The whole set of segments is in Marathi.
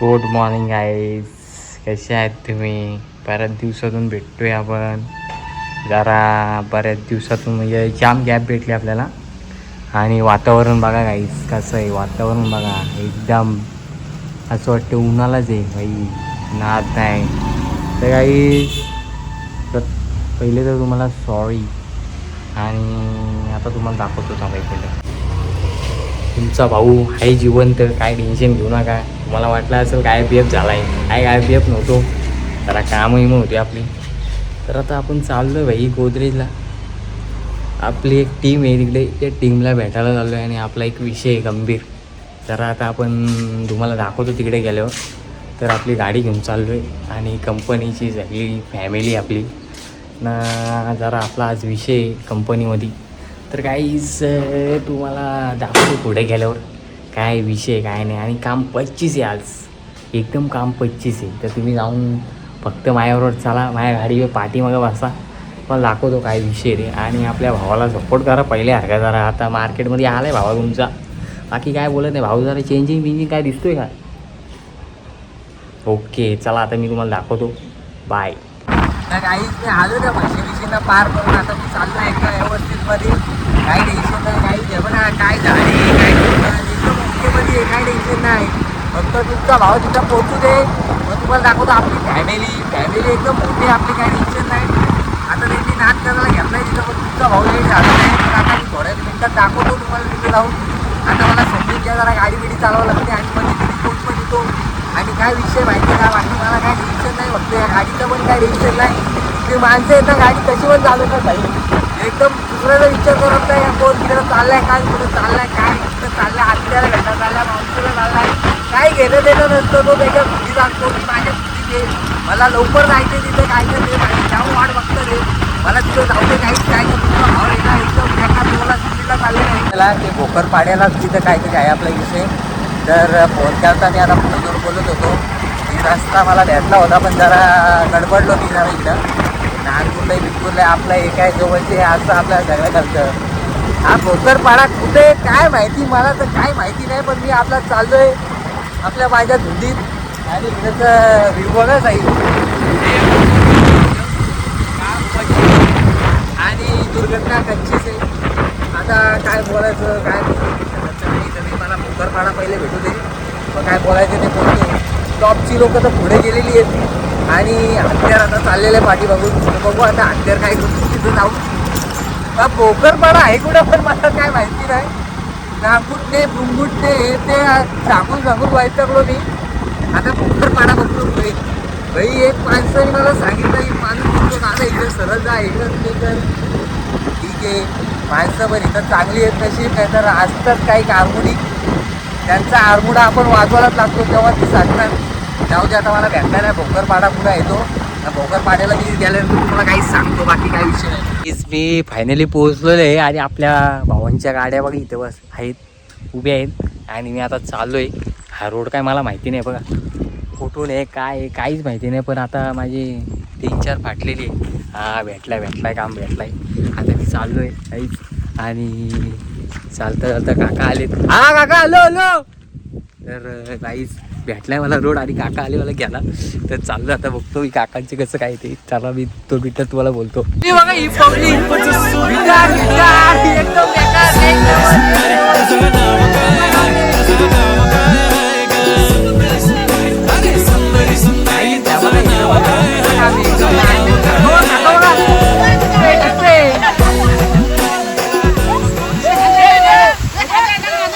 गुड मॉर्निंग गाईज, कसे आहेत तुम्ही? बऱ्याच दिवसातून भेटतोय आपण. जरा बऱ्याच दिवसातून म्हणजे जाम गॅप भेटली आपल्याला. आणि वातावरण बघा गाईज, कसं आहे वातावरण बघा. एकदम असं वाटतं उन्हालाच आहे भाई, नाद नाही. तर गाईज पहिले तर तुम्हाला सॉरी. आणि आता तुम्हाला दाखवतो थांबा इकडे. तुमचा भाऊ आहे जिवंत, काय टेन्शन घेऊ नका. तुम्हाला वाटलं असेल काय पी एफ झाला आहे, काय पी एफ नव्हतो. जरा कामही मग होती आपली. तर आता आपण चाललो आहे भाई गोदरेजला. आपली एक टीम आहे तिकडे, त्या टीमला भेटायला चाललो आहे. आणि आपला एक विषय आहे गंभीर. तर आता आपण तुम्हाला दाखवतो तिकडे गेल्यावर. तर आपली गाडी घेऊन चाललो आहे आणि कंपनीची सगळी फॅमिली आपली ना. जरा आपला आज विषय कंपनीमध्ये. तर काहीच तुम्हाला दाखवतो पुढे गेल्यावर काय विषय काय नाही. आणि काम 25 आहे आज, एकदम काम 25 आहे. तर तुम्ही जाऊन फक्त माझ्याबरोबर चला, माझ्या गाडीवर पाठीमागं बसा, मला दाखवतो काय विषय रे. आणि आपल्या भावाला सपोर्ट करा पहिले हरका. जरा आता मार्केटमध्ये आला आहे भावा तुमचा, बाकी काय बोलत नाही. भाऊ जरा चेंजिंग काय दिसतोय का? ओके चला, आता मी तुम्हाला दाखवतो. बाय. तर काहीच मी आलो त्या म्हशीला पार करून आता मी चाललो एका व्यवस्थितमध्ये. काही टेन्शन नाही, काही जेवण काय झाले काय एकदम ओकेमध्ये, काय टेन्शन नाही. फक्त तुमचा भाव तिथं पोहोचू दे, मग तुम्हाला दाखवतो आपली फॅमिली एकदम मोठी आपली, काही टेन्शन नाही. आता त्यांनी नाच करायला घेतला आहे तिथं, पण तुमचा भाऊ काही झाला नाही. तर आता मी थोड्या मिनिटात दाखवतो तुम्हाला तिथे जाऊन. आता मला समजून घ्या, जरा गाडी बिडी चालवावं लागते आणि मग तिथे पोच पण येतो. आणि काय विषय माहिती आहे का, बाकी मला काय टेन्शन नाही. फक्त या गाडीचं पण काय टेन्शन नाही. ते माणसं आहेत ना, गाडी कशी पण चालू का काही एकदम दुसऱ्याचा विचार करत नाही. कोण तिकडं चाललाय, काय कुठं चाललाय, काय कुठं चाललाय, आत्याला भेटा चाललाय, माणसाला चाललाय, काय घेणं देणं नसतं. तो त्याच्या बुद्धी लागतो, मी माझ्या बुद्धीचे मला लवकर जायचं तिथं. काय तर ते माझी जाऊन वाट बघतं रे, मला तिथं जाऊ दे. काहीच काय नाही, तुमचा भाव एका एकदम एका तुम्हाला सुट्टीला चालले नाही. मला ते भोकर पाड्याला तिथं काहीतरी आहे आपला विषय. तर फोन करता मी आता फोनवर बोलत होतो. रस्ता मला भेटला होता, पण जरा गडबडलो मी जरा इकडं. नागपूरला बिलकुल आपलं हे काय जवळचे असं आपल्याला सगळं कळतं. हा भोकरपाडा कुठे काय माहिती, मला तर काय माहिती नाही. पण मी आपला चाललो आहे आपल्या माझ्या धुंदीत. आणि इकडचं व्ह्यू बघा जाईल. आणि दुर्घटना कच्चीच आहे. आता काय बोलायचं काय नाही. मला भोकरपाडा पहिले भेटू दे, मग काय बोलायचं ते बोलतो. टॉपची लोक तर पुढे गेलेली आहेत आणि हत्यार आता चाललेले पाठी बघून. बघू आता हत्यार काय करू तिथं जाऊ. का भोकरपाडा आहे कुठं पण मला काय माहिती नाही. नागुटणे बुंगुटणे हे ते सांगून व्हायचं मी. आता भोकरपाडा बघतो भाई. एक माणसाने मला सांगितलं की माणूस तुमचं दादा इकडे सरळ जा, इकडं ते कर. ठीक आहे, माणसं पण इथं चांगली आहेत नशीब, नाही तर असतात काही आरमुडी. त्यांचा आरमुडा आपण वाजवायलाच लागतो तेव्हा ती सांगणार. जाऊ दे, आता मला भेटला नाही भोकरपाडा कुठं येतो. भोकरपाड्याला मी गेल्यानंतर तुम्हाला काहीच सांगतो, बाकी काही विषय नाही. मी फायनली पोहोचलेलो आहे आणि आपल्या भावांच्या गाड्या बघा इथं बस आहेत, उभ्या आहेत. आणि मी आता चाललो आहे. हा रोड काय मला माहिती नाही बघा, कुठून आहे काय आहे काहीच माहिती नाही. पण आता माझी 3-4 फाटलेली आहे. हा भेटलाय काम भेटलाय. आता मी चाललो आहे काहीच. आणि चालता काका आलेत. हा काका हॅलो. तर काहीच भेटलाय मला रोड आणि काका आले मला घ्यायला. तर चाललो आता, बघतो मी काकांचे कसं काय ते. चला मी तो बिटर तुम्हाला बोलतो. बघा ही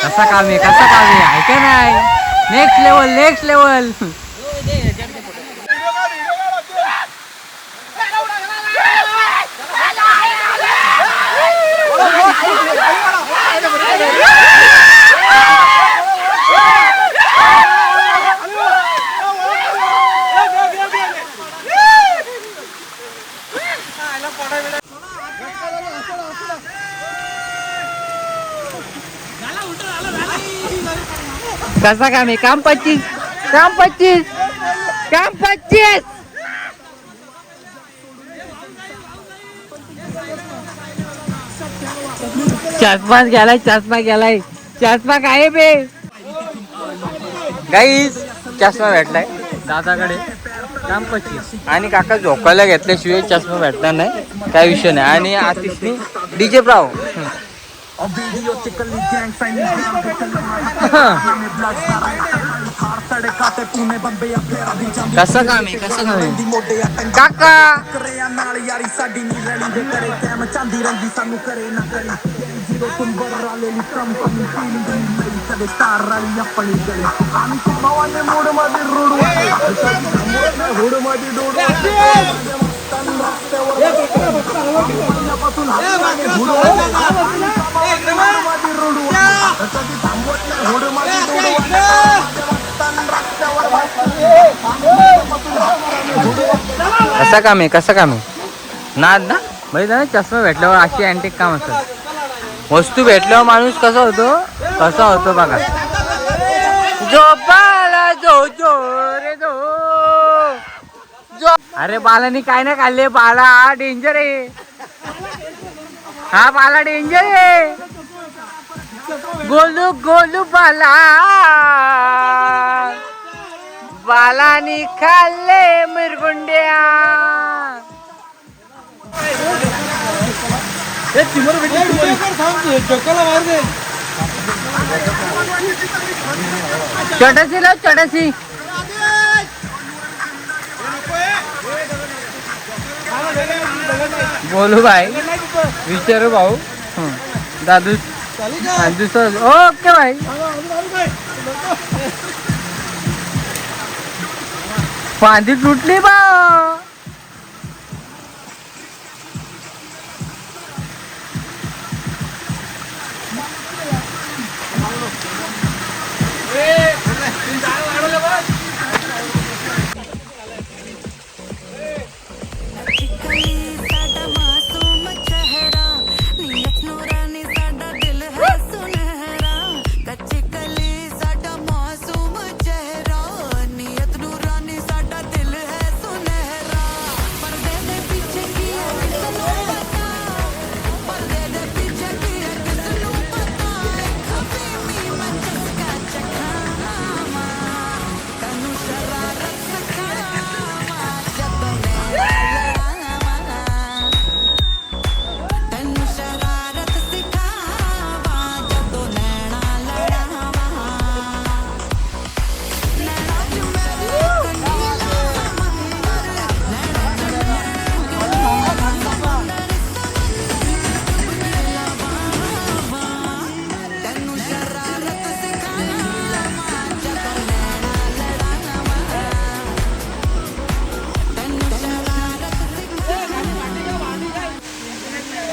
कसा काम आहे का नाही. Next level. कसा काम आहे? काम 25. चष्मा गेलाय. चष्मा गायब आहे गाईस. चष्मा भेटलाय दादाकडे काम 25 आणि काका झोकायला घेतल्याशिवाय चष्मा भेटणार नाही, काय विषय नाही. आणि आतिशनी डीजे प्राव कसं काम आहे कसं काम आहे काका. कसं काम आहे कसं काम आहे नाद ना म्हणजे ना चष्मा भेटल्यावर अशी अँटिक काम असतात. वस्तू भेटल्यावर माणूस कसा होतो बघा. जो बाला जो जो रे जो अरे बालानी काय नाही खाल्ले. बाला हा डेंजर आहे. हा बाला डेंजर आहे. गोलू गोलू बालानी खाल्ले मिरगुंड्या. चटसी लो चटसी. बोलू भाई विचारू भाऊ दादू ओके भाई. फांदी तुटली बा.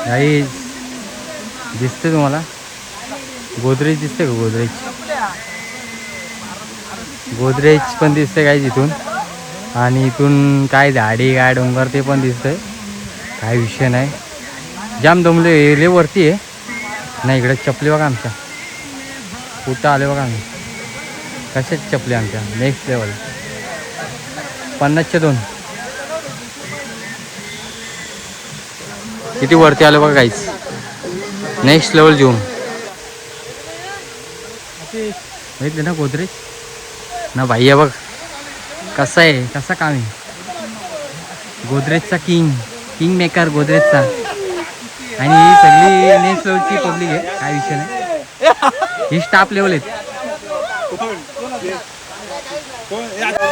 काही दिसते तुम्हाला गोदरेज दिसते का? गोदरेज पण दिसते काही इथून. आणि इथून काय झाडी काय डोंगर ते पण दिसतंय. काही विषय नाही. जाम दमले एले वरती आहे नाही. इकडे चपली बघा आमच्या कुठं आले बघा आम्ही. कशाच चपली आमच्या नेक्स्ट लेवल 50च्या 2. किती वरती आलं बघा काहीच. नेक्स्ट लेवल झूम बघितलं ना गोदरेज ना भाई. बघ कसा आहे कसा काम आहे. गोदरेजचा किंग मेकर गोदरेजचा. आणि ही सगळी नेक्स्ट लेवलची पब्लिक आहे. काय विषय नाही. ही स्टाफ लेवल आहेत.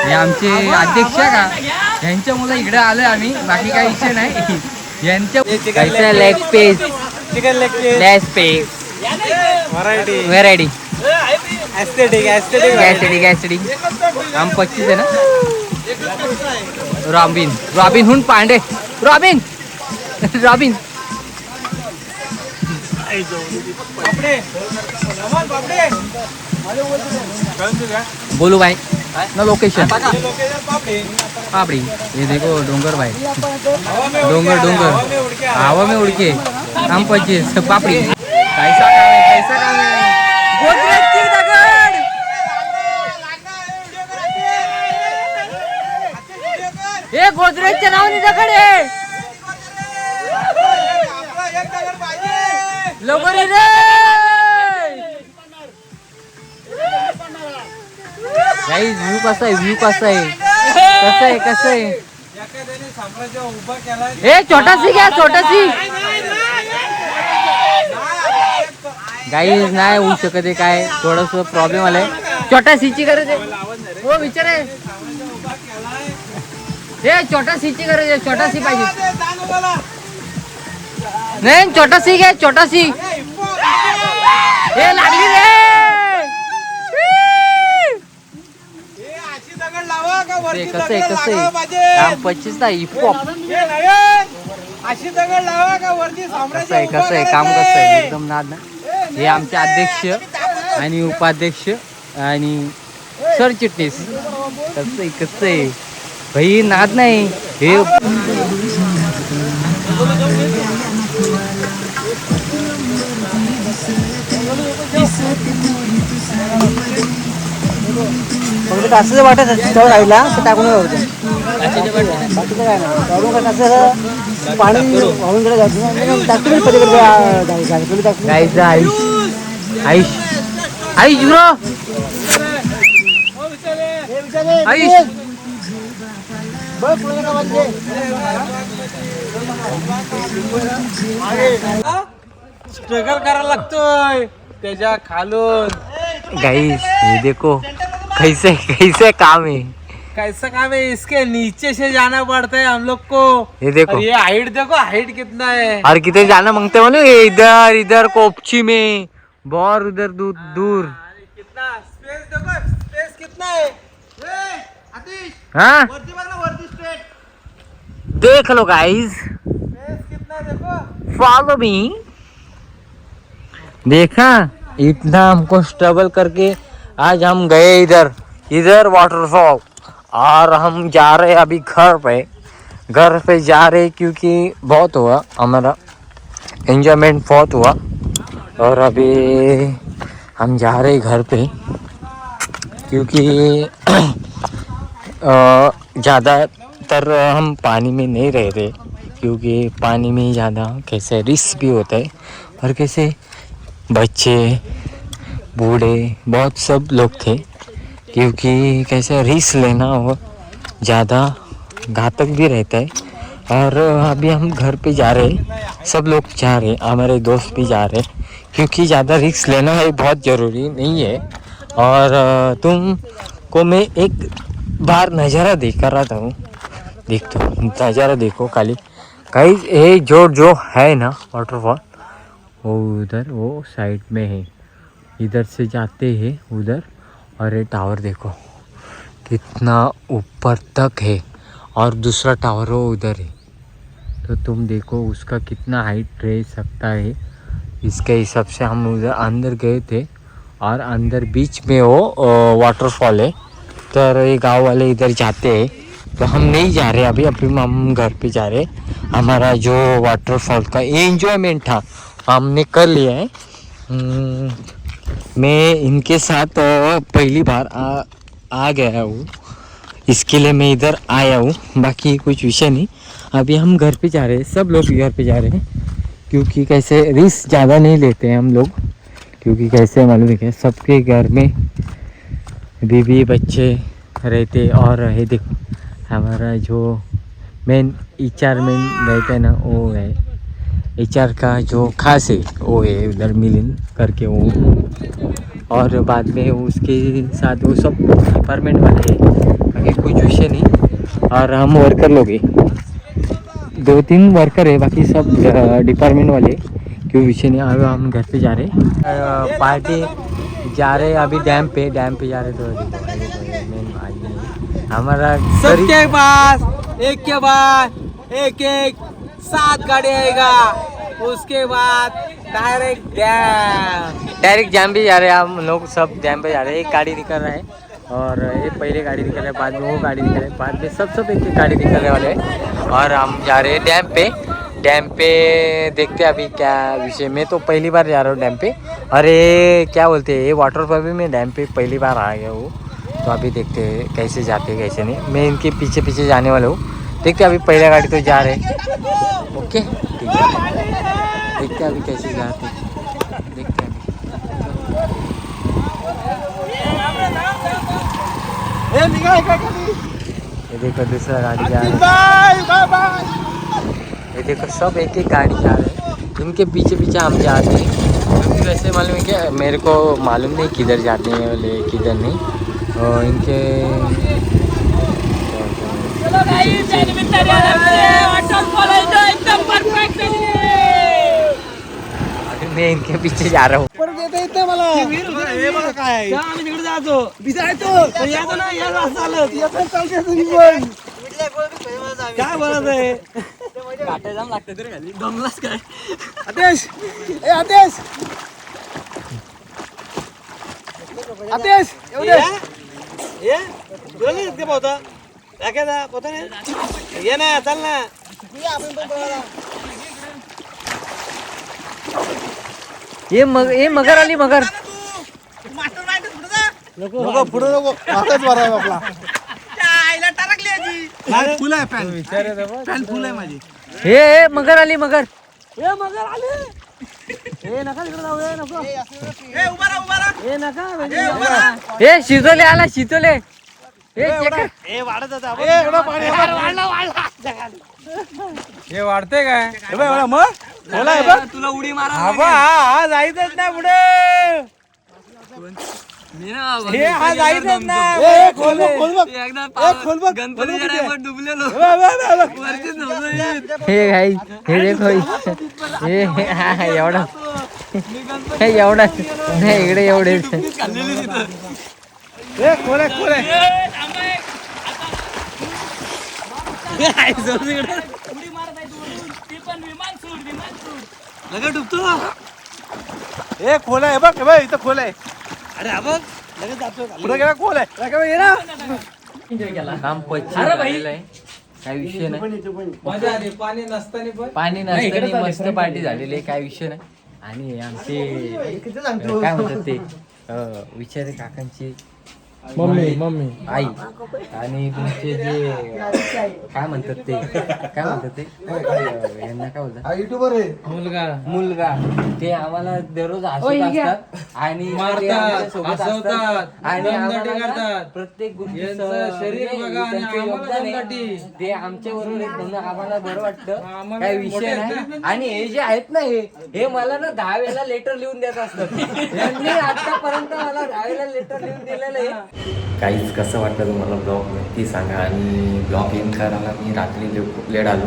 हे आमचे अध्यक्ष का यांच्यामुळे इकडे आलोय आम्ही. बाकी काही विषय नाही. यांच्या leg piece chicken leg piece variety aesthetic आम 25 आहे ना. रॉबिन हुन पांडे रॉबिन बोलू भाई ना लोकेशन पापड़ी. ये देखो डोंगर भाई. डोंगर हवा में उड़ के हम 25 पापड़ी. कैसा काम है गोदरेज की दगड. हे गोदरेजच्या नावाने दगड आहे. लवकर रे. गाईज व्ह्यू कसा आहे, व्ह्यू कसा आहे, कसं आहे, कसं आहे. ए छोटासी घ्या, छोटासी. गाईज नाही होऊ शकत आहे, काय थोडस प्रॉब्लेम आलाय. छोटासीची गरज आहे हो, विचार आहे. हे छोटासीची गरज आहे, छोटासी पाहिजे. नाही छोटासी घ्या, छोटासी. हे लागली रे. कसं आहे, कसं आहे काम 25 ना हिपहॉप. कसं आहे, कसं आहे काम, कसं आहे एकदम नाद ना. हे आमचे अध्यक्ष आणि उपाध्यक्ष आणि सरचिटणीस. कसं आहे, कसं आहे भाई, नाद नाही हे. फक्त असं वाटत चव राहिला तर टाकून बाकीचं काय नाही. कसं पाणी वाहून गेलं जायचं. आयुष आयुष आयुष ब्रो, आयुष स्ट्रगल करायला लागतोय त्याच्या खालून. गाइस ये देखो कैसे कैसे काम है, कैसा काम है, इसके नीचे से जाना पड़ता है हम लोग को. ये देखो, और ये हाइट देखो, हाइट कितना है. और कितने जाना मांगते बोलो. इधर इधर कोपची में बहुत उधर दूर दूर. कितना स्पेस देखो, स्पेस कितना है. आतिश हाँ वरती बघ ना, वरती स्ट्रेट देख लो गाइस, स्पेस कितना देखो. Follow me. देखा इतना हमको स्ट्रगल करके आज हम गए इधर, इधर वाटरफॉल. और हम जा रहे अभी घर पे जा रहे क्योंकि बहुत हुआ हमारा एंजॉयमेंट, बहुत हुआ. और अभी हम जा रहे घर पे क्योंकि ज़्यादातर हम पानी में नहीं रह रहे क्योंकि पानी में ज़्यादा कैसे रिस्क भी होता है. और कैसे बच्चे बूढ़े बहुत सब लोग थे क्योंकि कैसे रिस्क लेना वो ज़्यादा घातक भी रहता है. और अभी हम घर पे जा रहे, सब लोग जा रहे, हमारे दोस्त भी जा रहे क्योंकि ज़्यादा रिस्क लेना है बहुत ज़रूरी नहीं है. और तुमको मैं एक बार नज़ारा दिखा रहा था, देख तो नज़ारा देखो खाली. गाइस ये जो है ना वाटरफॉल, वो उधर वो साइड में है, इधर से जाते हैं उधर. और ये टावर देखो कितना ऊपर तक है, और दूसरा टावर वो उधर है. तो तुम देखो उसका कितना हाइट रह सकता है. इसके हिसाब से हम उधर अंदर गए थे, और अंदर बीच में वो वाटरफॉल है. तो ये गांव वाले इधर जाते हैं, तो हम नहीं जा रहे अभी हम घर पे जा रहे. हमारा जो वाटरफॉल का एंजॉयमेंट था हमने कर लिया है. मैं इनके साथ पहली बार आ गया हूँ, इसके लिए मैं इधर आया हूँ. बाकी कुछ विषय नहीं. अभी हम घर पे जा रहे हैं, सब लोग घर पे जा रहे हैं क्योंकि कैसे रिस्क ज़्यादा नहीं लेते हैं हम लोग. क्योंकि कैसे मालूम है क्या, सबके घर में बीवी बच्चे रहते. और ये देखो हमारा जो मेन HR में रहता है ना, वो है HR का जो खास है वो है उधर मिलिन करके वो. और बाद में उसके साथ वो सब डिपार्टमेंट वाले हैं, बाकी कुछ विषय नहीं. और हम वर्कर लोग हैं, 2-3 वर्कर है, बाकी सब डिपार्टमेंट वाले, क्यों विषय नहीं. अभी हम घर पे जा रहे पार्टी जा रहे अभी डैम पे जा रहे. तो मेन भाई हमारा सबके पास एक के बाद एक 7 गाड़ी आएगा, उसके बाद डायरेक्ट डैम पे जा रहे हैं हम लोग. सब डैम पे जा रहे हैं. एक गाड़ी निकल रहा है, और ये पहले गाड़ी निकल रहा है, बाद में वो गाड़ी निकल रहा है, बाद में सब एक गाड़ी निकलने वाले हैं. और हम जा रहे हैं डैम पे देखते हैं अभी क्या विषय. मैं तो पहली बार जा रहा हूँ डैम पे. अरे क्या बोलते हैं, ये वाटरफॉल भी मैं डैम पे पहली बार आ गया हूँ. तो अभी देखते हैं कैसे जाते हैं कैसे नहीं. मैं इनके पीछे जाने वाला हूँ. देखते हैं अभी पहला गाड़ी तो जा रहे हैं. ओके ठीक है, देखते हैं अभी कैसे जाते हैं, देखते हैं अभी. ये देखो दूसरा गाड़ी जा रहा बाय बाय बाय। है, ये देखो सब एक एक गाड़ी जा रहे हैं, इनके पीछे पीछे हम जाते हैं। क्योंकि वैसे मालूम है क्या, मेरे को मालूम नहीं किधर जाते हैं वाले किधर नहीं, और इनके अभी मैं इनके पीछे जा रहा हूँ। परत येता येत नाही मला. हे बघा काय आम्ही तिकडे जातो भिजायचो यायचो ना यायला चालत येतो चालते तुम्ही पण काय बोलत आहे. काटे जाम लागते तरी खाली दमलास काय. आदेश ए आदेश आदेश येऊ दे. ये तुला नाही इतके पोहता टाकायचा पोहता नाही ये ना चाल ना. ये मगर आली मगर. नको पुढे नको हातच माराय आपला. फुल आहे पॅन्ट पॅन्ट फुल आहे माझी. हे मगर आली मगर. ए मगर आले. ए नका तिकडे जाऊ. ए नको. ए उभा राहा. ए नका हे शिजोले आला शिजोले. हे वाढत जाता. एवढा पाणी वाढला. हे वाढते काय हे बघ एवढा मग बोला हे बघ तुला उडी मारा. हा जायचंच नाही पुढे. हे हा जायचंच नाही. खोल बघ गणपतीच्या टायमात डुबलेलो. हे हे गाई हे देखो हे एवढा हे एवढा नाही इकडे एवढे. खोल लगे डुबतो. हे खोल आहे बघ इथं खोल आहे. अरे हा बघ लगेच जातो पुढे गेला खोल आहे. ये ना काम झालेलं आहे, काही विषय नाही. मजा आली पाणी नसताना पण. पाणी नसताना मस्त पार्टी झालेली आहे, काही विषय नाही. आणि आमचे काय म्हणतात ते विचारे काकांची मम्मी आई आणि तुमचे जे काय म्हणतात ते यांना काय बोलतात युट्यूबर आहे मुलगा ते आम्हाला दररोज हसवत असतात आणि ते आमच्यासोबत असतात आणि आम्हाला ना प्रत्येक गोष्टी ते आमच्या बरोबर आहेत म्हणून आम्हाला बरं वाटतं, काही विषय नाही. आणि हे जे आहेत ना हे मला ना 10 वेळेला लेटर लिहून देत असतात. यांनी आतापर्यंत मला 10 वेळेला लेटर लिहून दिलेलं आहे. काहीच कसं वाटलं तुम्हाला ब्लॉग नक्की सांगा. आणि ब्लॉग एंड करायला मी रात्री लेट आलो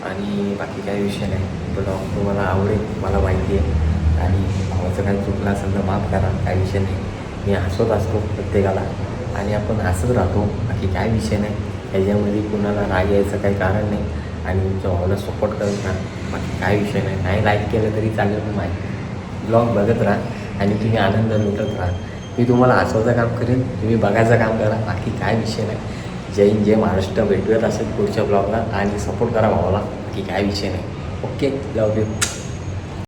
आणि बाकी काही विषय नाही. ब्लॉग तुम्हाला आवडेल मला माहिती आहे. आणि भावाचं काही चुकलं असेल तर माफ करा, काही विषय नाही. मी हसवत असतो प्रत्येकाला आणि आपण हसत राहतो, बाकी काय विषय नाही. ह्याच्यामध्ये कुणाला राग यायचं काही कारण नाही. आणि तुमच्या भावाला सपोर्ट करत राहा, बाकी काय विषय नाही लाईक केलं तरी चालेल. पण माझी ब्लॉग बघत राहा आणि तुम्ही आनंद लुटत राहा. मी तुम्हाला हसवायचं काम करेन, तुम्ही बघायचं काम करा, बाकी काय विषय नाही. जय हिंद, जय महाराष्ट्र. भेटूयात असेल पुढच्या ब्लॉगला आणि सपोर्ट करा भावाला, बाकी काय विषय नाही. Okay, love you.